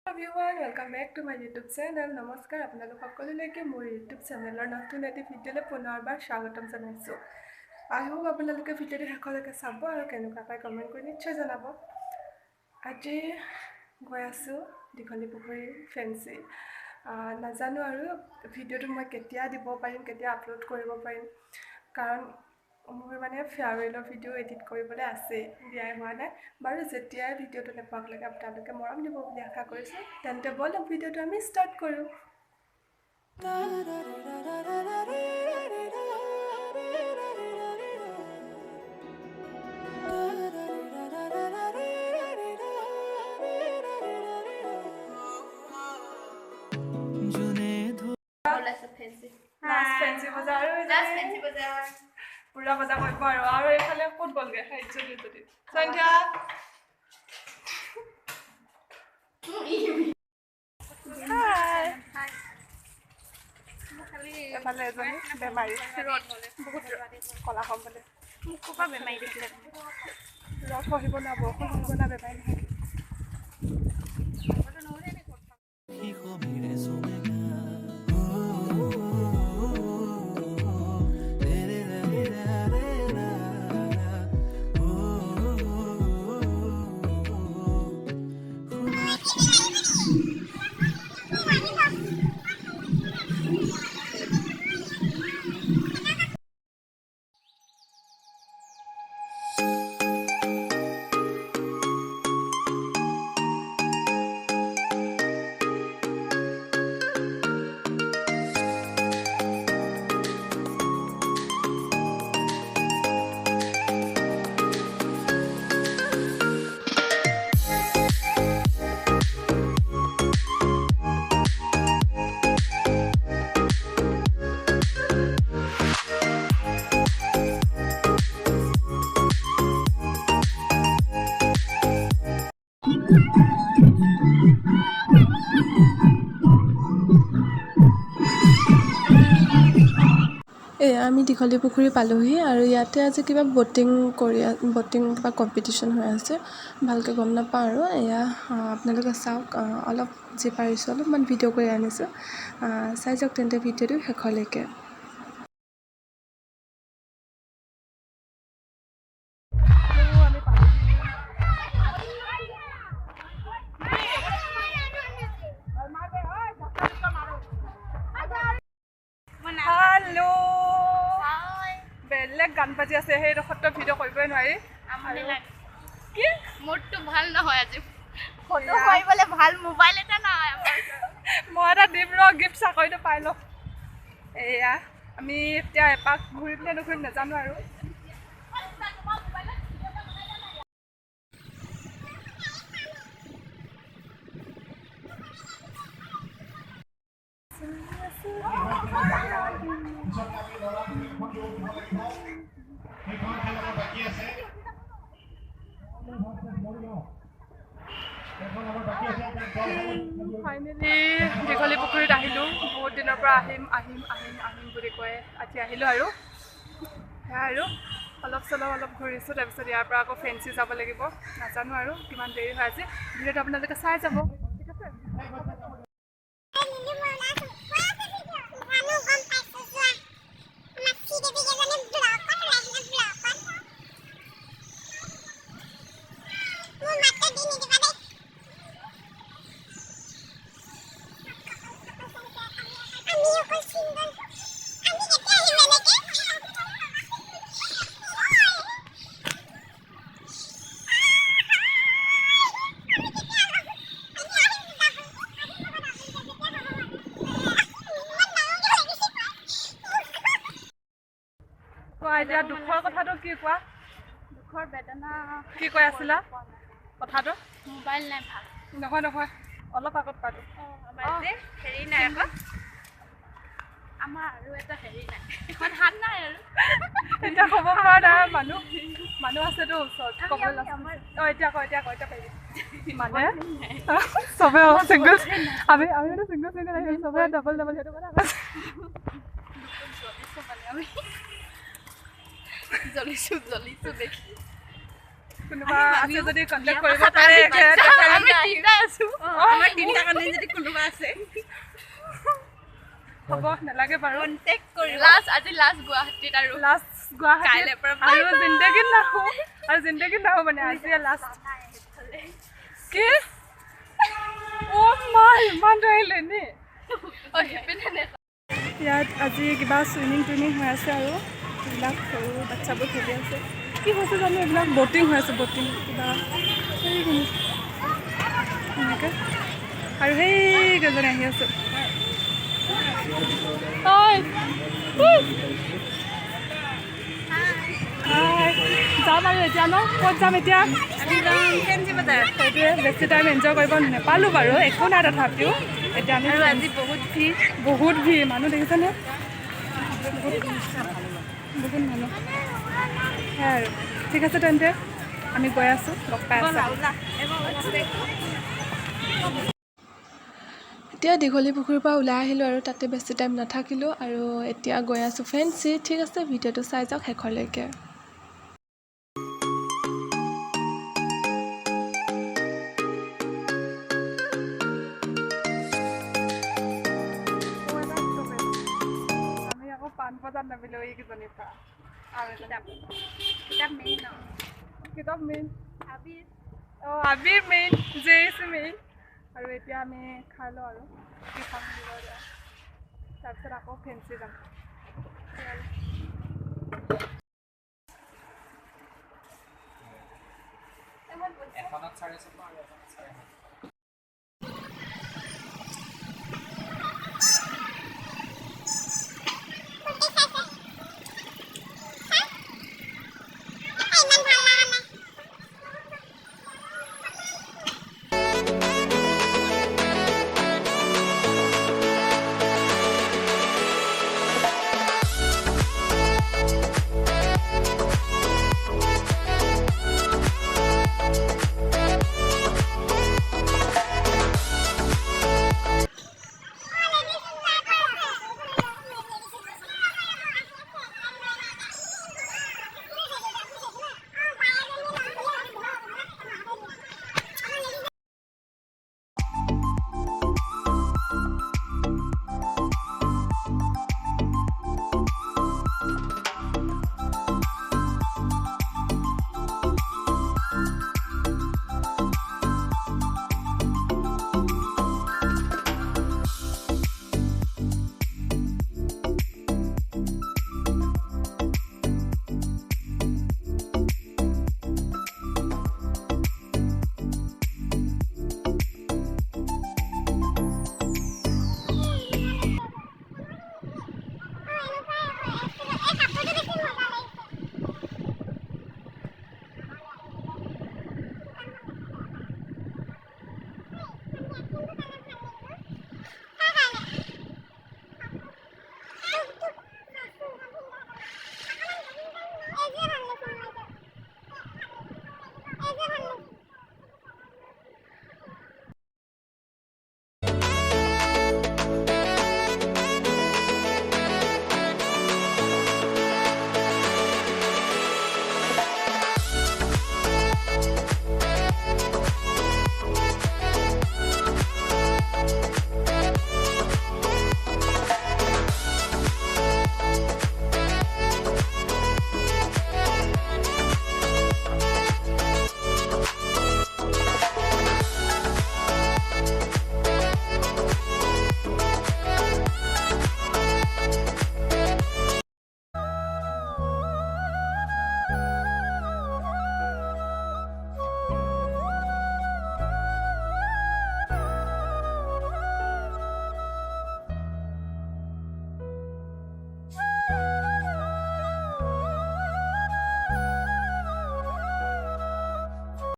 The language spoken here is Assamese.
Everyone, welcome back to my YouTube channel. নমস্কাৰ আপোনালোক সকলোলৈকে মোৰ YouTube চেনেলৰ নতুন এটি ভিডিঅ'লৈ পুনৰবাৰ স্বাগতম জনাইছোঁ। I hope আপোনালোকে ভিডিঅ'টো শেষলৈকে চাব আৰু কেনেকুৱা পায় কমেণ্ট কৰি নিশ্চয় জনাব। আজি গৈ আছোঁ দীঘলী পুখুৰী ফেঞ্চি। নাজানো আৰু ভিডিঅ'টো মই কেতিয়া দিব পাৰিম, কেতিয়া আপলোড কৰিব পাৰিম, কাৰণ মোৰ মানে ফেয়াৰৱেলৰ ভিডিঅ' এডিট কৰিবলৈ আছেই, দিয়াই হোৱা নাই বাৰু। যেতিয়াই ভিডিঅ'টো নেপাওক লাগে আপোনালোকে মৰম দিব বুলি আশা কৰিছোঁ। তেন্তে ব'লক ভিডিঅ'টো আমি ষ্টাৰ্ট কৰোঁ। পুৰা বজাৰ কৰিব আৰু এইফালে ক'ত গ'লগৈ যদি সন্ধ্যা এফালে এজনী বেমাৰী বহুত কলা হম বোলে মোক ক'ৰপৰা বেমাৰী দেখিলে ৰদ সহিব না বৰষুণ সহিব না বেমাৰী নহয়। আমি দীঘলী পুখুৰী পালোহি আৰু ইয়াতে আজি কিবা ব'টিং কিবা কম্পিটিশ্যন হৈ আছে, ভালকৈ গম নাপাওঁ আৰু। এয়া আপোনালোকে চাওক, অলপ যি পাৰিছোঁ অলপমান ভিডিঅ' কৰি আনিছোঁ, চাই যাওক তেন্তে ভিডিঅ'টো শেষলৈকে। বেলেগ গান বাজি আছে, সেইডোখৰতো ভিডিঅ' কৰিবই নোৱাৰি। কি মোৰটো ভাল নহয় আজি, ফটো কৰিবলৈ ভাল মোবাইল এটা নাই। মই এটা দিম ৰ গিফ্ট, চাকৰিটো পাই লওঁ। এয়া আমি এতিয়া এপাক ঘূৰি পিনে নুঘূৰিম নাজানো আৰু। ফাইনেলি দীঘলী পুখুৰীত আহিলোঁ। বহুত দিনৰ পৰা আহিম বুলি কয় আজি আহিলোঁ আৰু সেয়া আৰু অলপ ঘূৰিছোঁ। তাৰপিছত ইয়াৰ পৰা আকৌ ফেঞ্চি যাব লাগিব, নাজানো আৰু কিমান দেৰি হয় আজি। ভিডিঅ'টো আপোনালোকে চাই যাব, ঠিক আছে। এতিয়া দুখৰ কথাটো কি কোৱা? দুখৰ বেদনা কি কৈ আছিলা কথাটো? মোবাইল নাই ভাল। নহয় অলপ আগত পালোঁ। হেৰি নাই আকৌ, আমাৰ আৰু এটা হেৰি নাই, এখন হাত নাই আৰু। এতিয়া ক'ব পৰা নাই, মানুহ আছেতো ওচৰত ক'বলৈ লাজ। এতিয়া পাৰিবি মানে চবে চিংগল, আমি চিংগল আহিলোঁ, চবে ডাবল সেইটো কথা কৈছে। জ্বলিছোঁ দেখি। কোনোবা আছে যদি কণ্টেক্ট কৰিব পাৰে। আমি আছো আমাৰ তিনিটা কাৰণে যদি কোনোবা আছে হ'ব নালাগে বাৰু কণ্টেক্ট কৰি আজি লাষ্ট গুৱাহাটীত আৰু লাষ্ট গুৱাহাটী কাইলৈৰ পৰা আৰু জিন্দগীত নাহো মানে আজি লাষ্ট কি মা ইমান আহিলে নি ইয়াত আজি কিবা চুইমিং হৈ আছে আৰু এইবিলাক সৰু বাচ্চাবোৰ খেলি আছে কি হৈছে জানো এইবিলাক বটিং হৈ আছে বটিং কিবা এনেকৈ আৰু সেই কেইজনী আহি আছে যাম আৰু এতিয়া ন ক'ত যাম এতিয়া সেইটোৱে বেছি টাইম এনজয় কৰিব নাপালোঁ বাৰু একো নাই তথাপিও এতিয়া আমি আজি বহুত ভিৰ মানুহ দেখিছেনে বহুত মানুহ সেয়াই আৰু ঠিক আছে তেন্তে আমি গৈ আছোঁ লগ পাই আছোঁ এতিয়া দীঘলী পুখুৰীৰ পৰা ওলাই আহিলোঁ আৰু তাতে বেছি টাইম নাথাকিলোঁ আৰু এতিয়া গৈ আছোঁ ফেঞ্চি ঠিক আছে ভিডিঅ'টো চাই যাওক শেষলৈকে আমি আকৌ পাণ বজাত নামিলোঁ এইকেইজনীৰ পৰা আৰু কিতাপ মেইন আবিৰ মেইন জেইচ মেইন আৰু এতিয়া আমি খাই লওঁ আৰু কি খাম তাৰপিছত আকৌ ফেঞ্চি যাম এখনত 450 আৰু এখনত 450